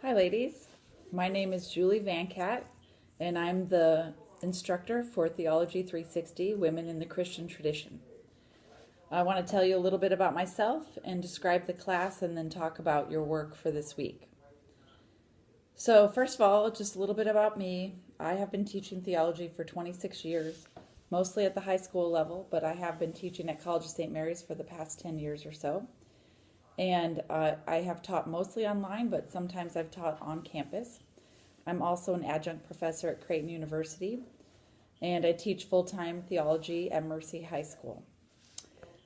Hi ladies, my name is Julie Vancat and I'm the instructor for Theology 360, Women in the Christian Tradition. I want to tell you a little bit about myself and describe the class and then talk about your work for this week. So first of all, just a little bit about me. I have been teaching theology for 26 years, mostly at the high school level, but I have been teaching at College of St. Mary's for the past 10 years or so. And I have taught mostly online, but sometimes I've taught on campus. I'm also an adjunct professor at Creighton University, and I teach full-time theology at Mercy High School.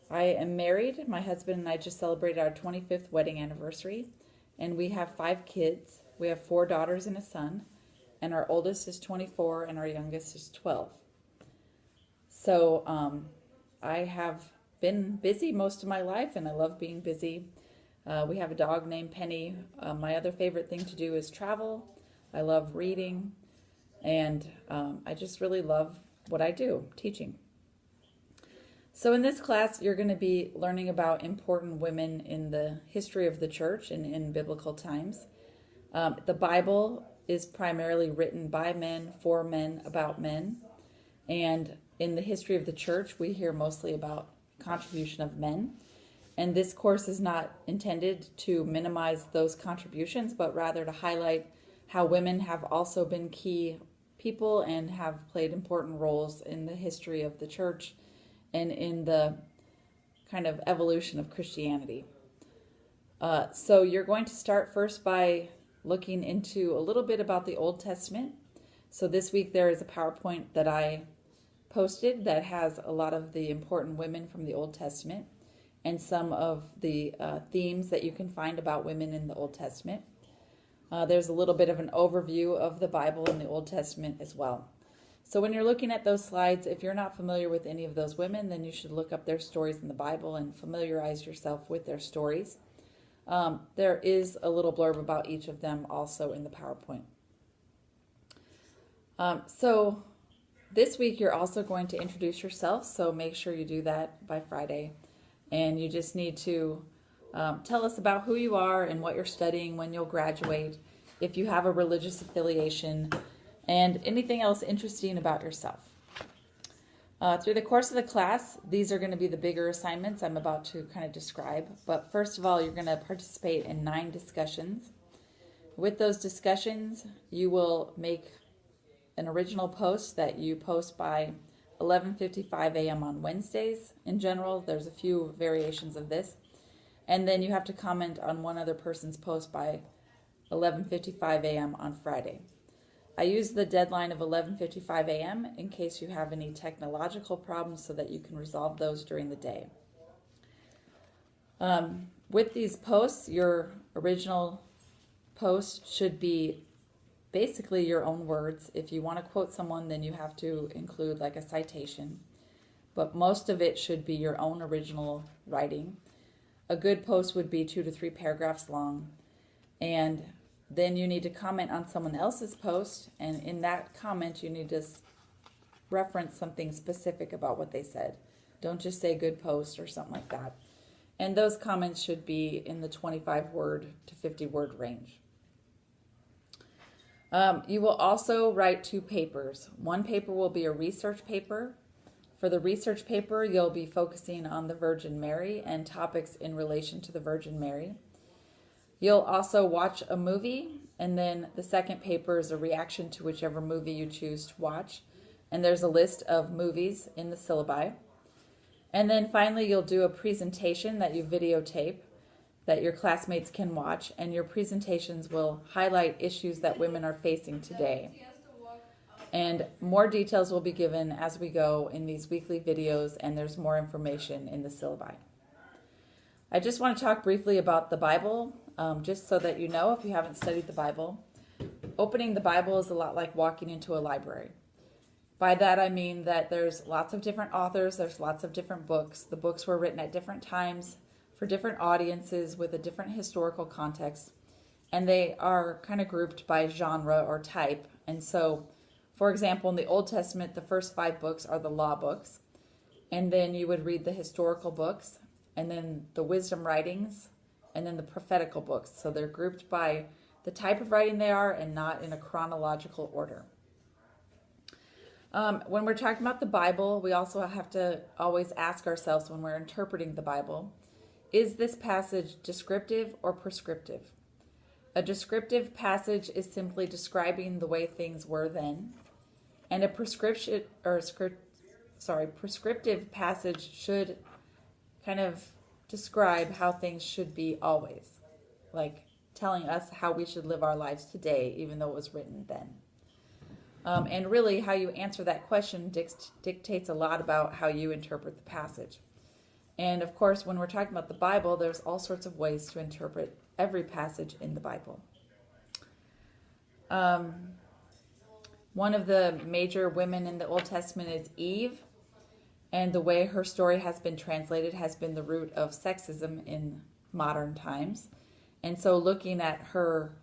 I am married. My husband and I just celebrated our 25th wedding anniversary, and we have 5 kids. We have 4 daughters and a son, and our oldest is 24 and our youngest is 12. So I have been busy most of my life, and I love being busy. We have a dog named Penny. My other favorite thing to do is travel. I love reading, and I just really love what I do, teaching. So in this class, you're going to be learning about important women in the history of the church and in biblical times. The Bible is primarily written by men, for men, about men. And in the history of the church, we hear mostly about contribution of men. And this course is not intended to minimize those contributions, but rather to highlight how women have also been key people and have played important roles in the history of the church and in the kind of evolution of Christianity. So you're going to start first by looking into a little bit about the Old Testament. So this week there is a PowerPoint that I posted that has a lot of the important women from the Old Testament and some of the themes that you can find about women in the Old Testament. There's a little bit of an overview of the Bible in the Old Testament as well. So when you're looking at those slides, if you're not familiar with any of those women, then you should look up their stories in the Bible and familiarize yourself with their stories. There is a little blurb about each of them also in the PowerPoint. So this week you're also going to introduce yourself, so make sure you do that by Friday. And you just need to tell us about who you are and what you're studying, when you'll graduate, if you have a religious affiliation, and anything else interesting about yourself. Through the course of the class, these are going to be the bigger assignments I'm about to kind of describe. But first of all, you're going to participate in 9 discussions. With those discussions, you will make an original post that you post by 11:55 a.m. on Wednesdays. In general, there's a few variations of this. And then you have to comment on one other person's post by 11:55 a.m. on Friday. I use the deadline of 11:55 a.m. in case you have any technological problems so that you can resolve those during the day. With these posts, your original post should be basically your own words. If you want to quote someone, then you have to include like a citation. But most of it should be your own original writing. A good post would be 2 to 3 paragraphs long. And then you need to comment on someone else's post. And in that comment, you need to reference something specific about what they said. Don't just say good post or something like that. And those comments should be in the 25 word to 50 word range. You will also write 2 papers. One paper will be a research paper. For the research paper, you'll be focusing on the Virgin Mary and topics in relation to the Virgin Mary. You'll also watch a movie, and then the second paper is a reaction to whichever movie you choose to watch. And there's a list of movies in the syllabi. And then finally, you'll do a presentation that you videotape that your classmates can watch, and your presentations will highlight issues that women are facing today. And more details will be given as we go in these weekly videos, and there's more information in the syllabi. I just want to talk briefly about the Bible, just so that you know if you haven't studied the Bible. Opening the Bible is a lot like walking into a library. By that I mean that there's lots of different authors, there's lots of different books. The books were written at different times, for different audiences with a different historical context, and they are kind of grouped by genre or type. And so, for example, in the Old Testament, the first 5 books are the law books, and then you would read the historical books, and then the wisdom writings, and then the prophetical books. So they're grouped by the type of writing they are and not in a chronological order. When we're talking about the Bible, we also have to always ask ourselves when we're interpreting the Bible, is this passage descriptive or prescriptive? A descriptive passage is simply describing the way things were then, and a prescriptive passage should kind of describe how things should be always, like telling us how we should live our lives today, even though it was written then. And really, how you answer that question dictates a lot about how you interpret the passage. And of course, when we're talking about the Bible, there's all sorts of ways to interpret every passage in the Bible. One of the major women in the Old Testament is Eve, and the way her story has been translated has been the root of sexism in modern times. And so looking at her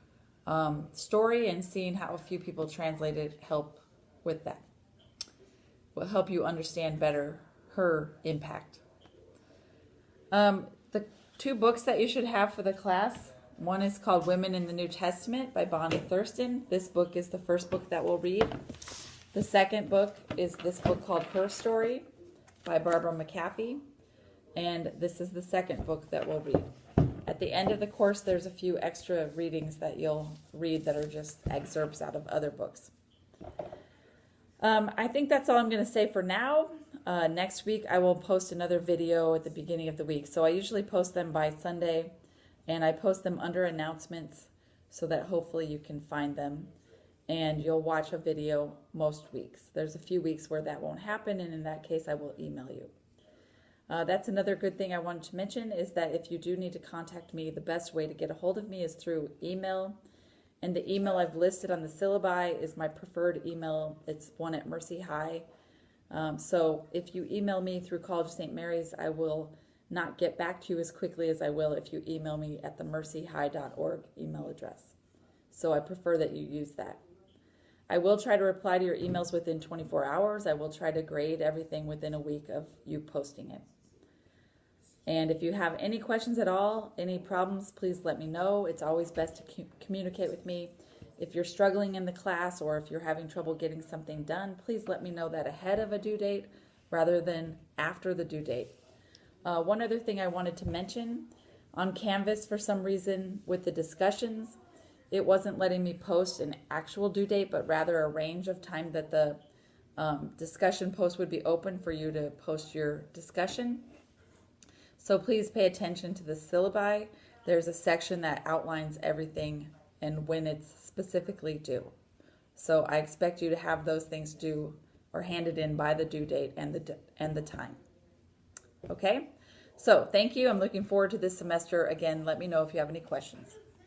story and seeing how a few people translate it help with that. Will help you understand better her impact. The two books that you should have for the class, one is called Women in the New Testament by Bonnie Thurston. This book is the first book that we'll read. The second book is this book called Her Story by Barbara McAfee. And this is the second book that we'll read. At the end of the course, there's a few extra readings that you'll read that are just excerpts out of other books. I think that's all I'm going to say for now. Next week, I will post another video at the beginning of the week. So I usually post them by Sunday, and I post them under announcements so that hopefully you can find them. And you'll watch a video most weeks. There's a few weeks where that won't happen, and in that case, I will email you. That's another good thing I wanted to mention is that if you do need to contact me, the best way to get a hold of me is through email. And the email I've listed on the syllabi is my preferred email. It's one at Mercy High. So if you email me through College of St. Mary's, I will not get back to you as quickly as I will if you email me at the mercyhigh.org email address. So I prefer that you use that. I will try to reply to your emails within 24 hours. I will try to grade everything within a week of you posting it. And if you have any questions at all, any problems, please let me know. It's always best to communicate with me. If you're struggling in the class or if you're having trouble getting something done, please let me know that ahead of a due date rather than after the due date. One other thing I wanted to mention, on Canvas for some reason with the discussions, it wasn't letting me post an actual due date, but rather a range of time that the discussion post would be open for you to post your discussion. So please pay attention to the syllabi. There's a section that outlines everything and when it's specifically due. So I expect you to have those things due or handed in by the due date and the time. Okay? So thank you. I'm looking forward to this semester. Again, let me know if you have any questions.